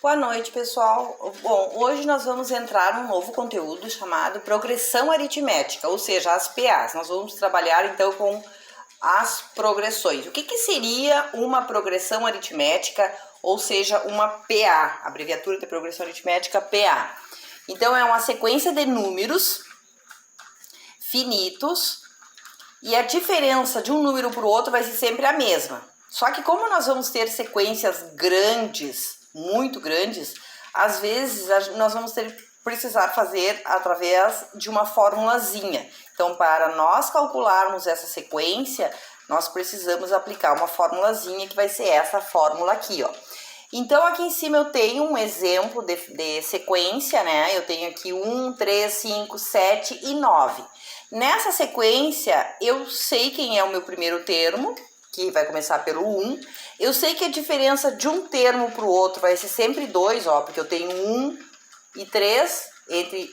Boa noite, pessoal. Bom, hoje nós vamos entrar num novo conteúdo chamado progressão aritmética, ou seja, as PAs. Nós vamos trabalhar então com as progressões. O que seria uma progressão aritmética, ou seja, uma PA, abreviatura de progressão aritmética, PA. Então é uma sequência de números finitos e a diferença de um número para o outro vai ser sempre a mesma. Só que como nós vamos ter sequências grandes, muito grandes, às vezes nós vamos precisar fazer através de uma formulazinha. Então, para nós calcularmos essa sequência, nós precisamos aplicar uma formulazinha que vai ser essa fórmula aqui, ó. Então, aqui em cima eu tenho um exemplo de sequência, né? Eu tenho aqui 1, 3, 5, 7 e 9. Nessa sequência, eu sei quem é o meu primeiro termo, que vai começar pelo 1. Eu sei que a diferença de um termo para o outro vai ser sempre 2, ó, porque eu tenho 1 e 3, entre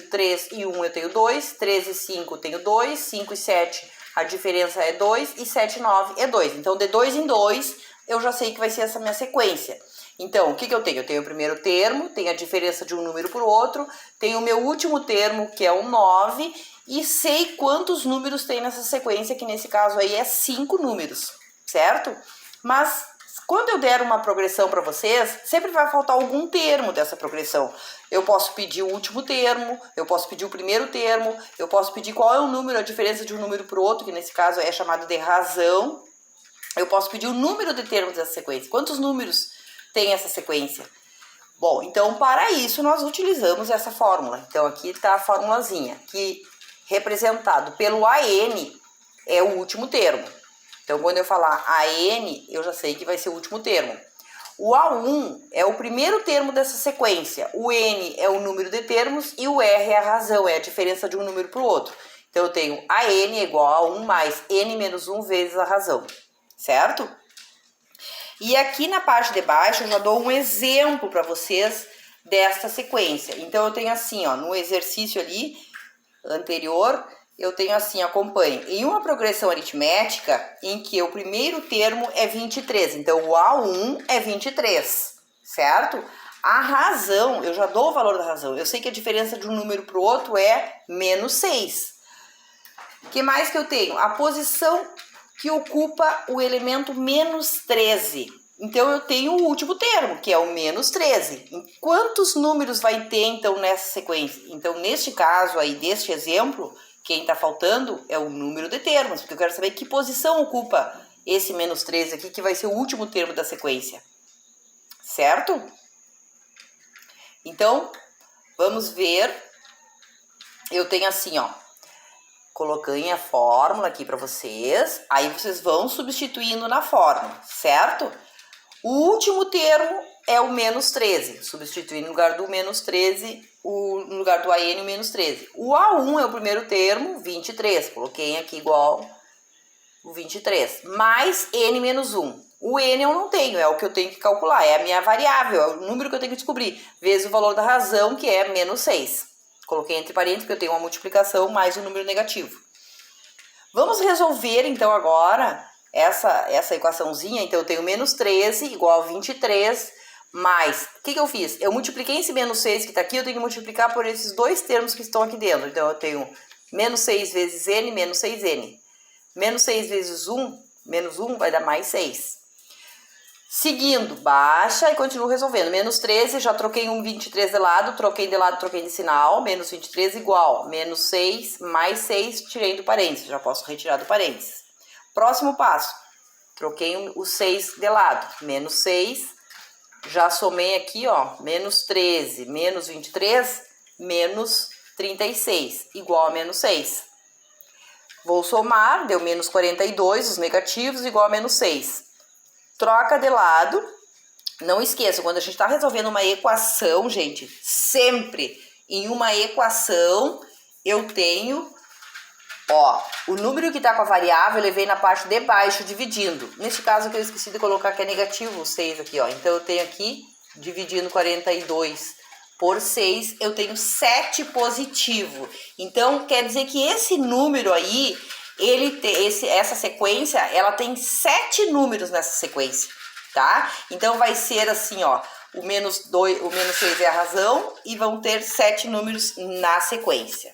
3 e 1 eu tenho 2, 3 e 5 eu tenho 2, 5 e 7 a diferença é 2 e 7 e 9 é 2. Então, de 2 em 2, eu já sei que vai ser essa minha sequência. Então, o que eu tenho? Eu tenho o primeiro termo, tenho a diferença de um número para o outro, tenho o meu último termo, que é o 9, e sei quantos números tem nessa sequência, que nesse caso aí é 5 números, certo? Mas quando eu der uma progressão para vocês, sempre vai faltar algum termo dessa progressão. Eu posso pedir o último termo, eu posso pedir o primeiro termo, eu posso pedir qual é o número, a diferença de um número para o outro, que nesse caso é chamado de razão. Eu posso pedir o número de termos dessa sequência. Quantos números tem essa sequência? Bom, então para isso nós utilizamos essa fórmula. Então aqui está a formulazinha, que representado pelo AN é o último termo. Então quando eu falar AN, eu já sei que vai ser o último termo. O A1 é o primeiro termo dessa sequência. O N é o número de termos e o R é a razão, é a diferença de um número para o outro. Então eu tenho AN é igual a 1 mais N menos 1 vezes a razão, certo? E aqui na parte de baixo eu já dou um exemplo para vocês desta sequência. Então eu tenho assim, ó, no exercício ali anterior, eu tenho assim, acompanhe, em uma progressão aritmética em que o primeiro termo é 23, então o A1 é 23, certo? A razão, eu já dou o valor da razão, eu sei que a diferença de um número para o outro é menos 6. O que mais que eu tenho? A posição que ocupa o elemento menos 13. Então, eu tenho o último termo, que é o menos 13. Quantos números vai ter, então, nessa sequência? Então, neste caso aí, deste exemplo, quem está faltando é o número de termos, porque eu quero saber que posição ocupa esse menos 13 aqui, que vai ser o último termo da sequência. Certo? Então, vamos ver. Eu tenho assim, ó. Coloquei a fórmula aqui para vocês, aí vocês vão substituindo na fórmula, certo? O último termo é o menos 13, substituindo no lugar do menos 13, no lugar do AN o menos 13. O A1 é o primeiro termo, 23, coloquei aqui igual o 23, mais N menos 1. O N eu não tenho, é o que eu tenho que calcular, é a minha variável, é o número que eu tenho que descobrir, vezes o valor da razão, que é menos 6. Coloquei entre parênteses porque eu tenho uma multiplicação mais um número negativo. Vamos resolver então agora essa equaçãozinha. Então eu tenho menos 13 igual a 23 mais... O que eu fiz? Eu multipliquei esse menos 6 que está aqui, eu tenho que multiplicar por esses dois termos que estão aqui dentro. Então eu tenho menos 6 vezes N, menos 6N. Menos 6 vezes 1, menos 1 vai dar mais 6. Seguindo, baixa e continuo resolvendo. Menos 13, já troquei um 23 de lado, troquei de sinal. Menos 23 igual, menos 6 mais 6, tirei do parênteses. Já posso retirar do parênteses. Próximo passo, troquei o 6 de lado. Menos 6, já somei aqui, ó, menos 13, menos 23, menos 36, igual a menos 6. Vou somar, deu menos 42, os negativos, igual a menos 6. Troca de lado. Não esqueça, quando a gente está resolvendo uma equação, gente, sempre em uma equação eu tenho, ó, o número que está com a variável eu levei na parte de baixo dividindo. Neste caso que eu esqueci de colocar que é negativo o 6 aqui, ó. Então eu tenho aqui, dividindo 42 por 6, eu tenho 7 positivo. Então quer dizer que esse número aí... essa sequência, ela tem 7 números nessa sequência. tá? Então vai ser assim, ó, o menos 3 é a razão e vão ter 7 números na sequência.